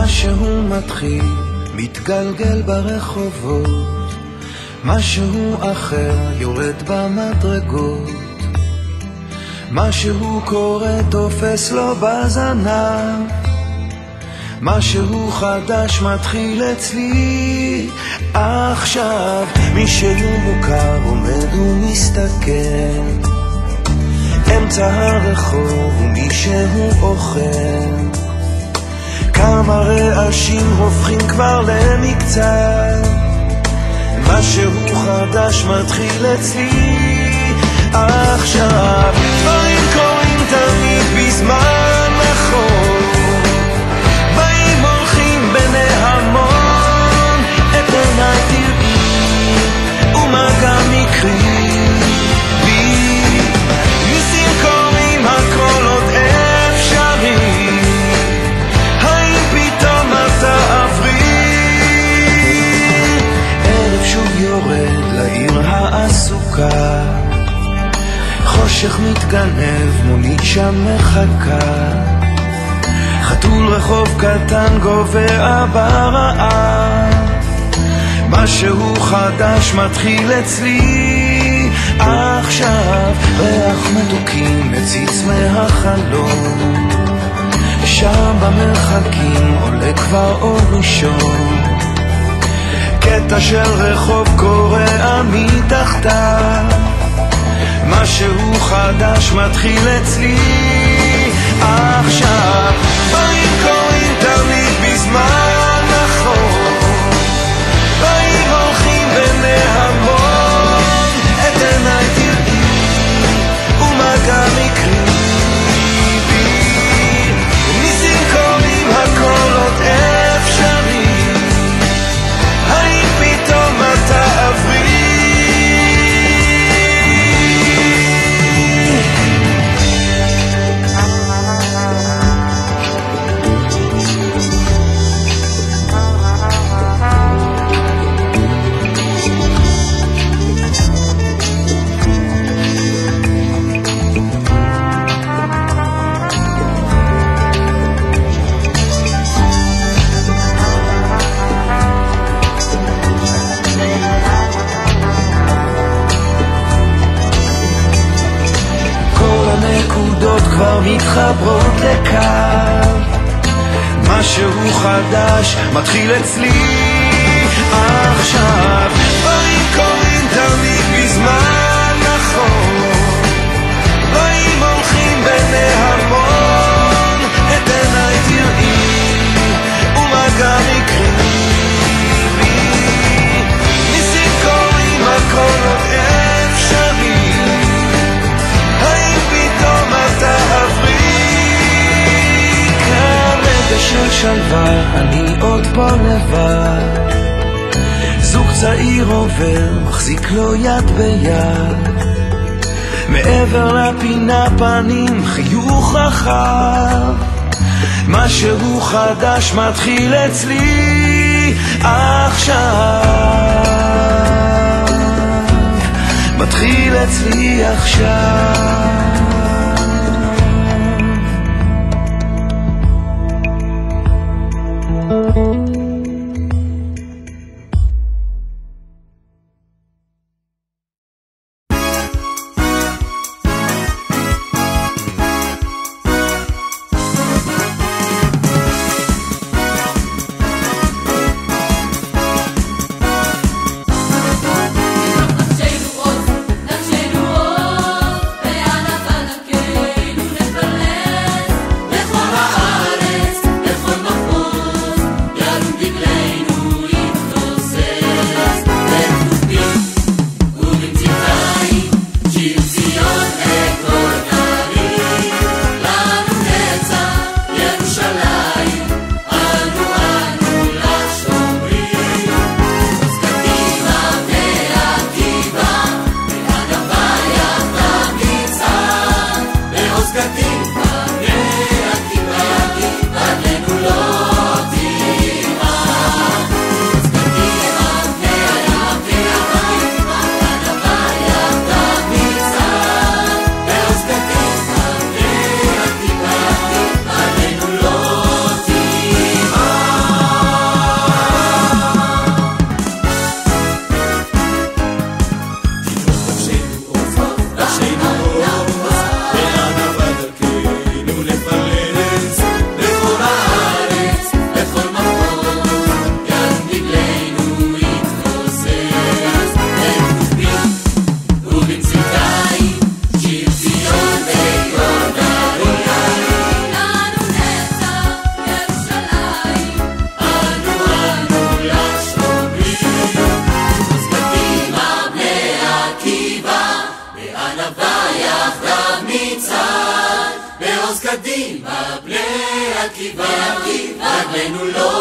משהו מתחיל, מתגלגל ברחובות, משהו אחר יורד במדרגות, משהו קורה תופס לו בזנב, משהו חדש מתחיל אצלי עכשיו. מישהו מוכר עומד ומסתכל אמצע הרחוב ומישהו אוכל, כמה רעשים הופכים כבר למקצת, משהו חדש מתחיל אצלי עכשיו. דברים קורים תמיד בזמן נכון, באים הולכים בני המון, את עיניי תראי ומגע מקרי, ניסים קורים הכל עוד אפשרי, האם פתאום אתה עברי? ערב שוב יורד לעיר העסוקה, חושך מתגנב, מונית שם מחכה, חתול רחוב קטן גובע ברעב, משהו חדש מתחיל אצלי עכשיו. ריח מתוקים מציץ מהחלום, שם במרחקים עולה כבר אור ראשון, קטע של רחוב קורע מתחתיו, משהו חדש מתחיל אצלי עכשיו. דברים קורים תמיד בזמן נכון, באים הולכים בני המון, את עיניי תראי ומגע מקרי, ניסים קורים הכל עוד אפשרי, האם פתאום אתה עברי? כבר מתחברות לקו, משהו חדש מתחיל אצלי עכשיו. דברים קורים תמיד בזמן נכון, באים הולכים בני המון, את עיניי תראי ומגע מקרי, ניסים קורים הכל עוד אפשרי, האם פתאום אתה עברי? כרגע של שלווה אני עוד פה לבד, זוג צעיר עובר מחזיק לו יד ביד, מעבר לפינה פנים חיוך רחב, משהו חדש מתחיל אצלי עכשיו, מתחיל אצלי עכשיו. Yeah. כי רגלינו לא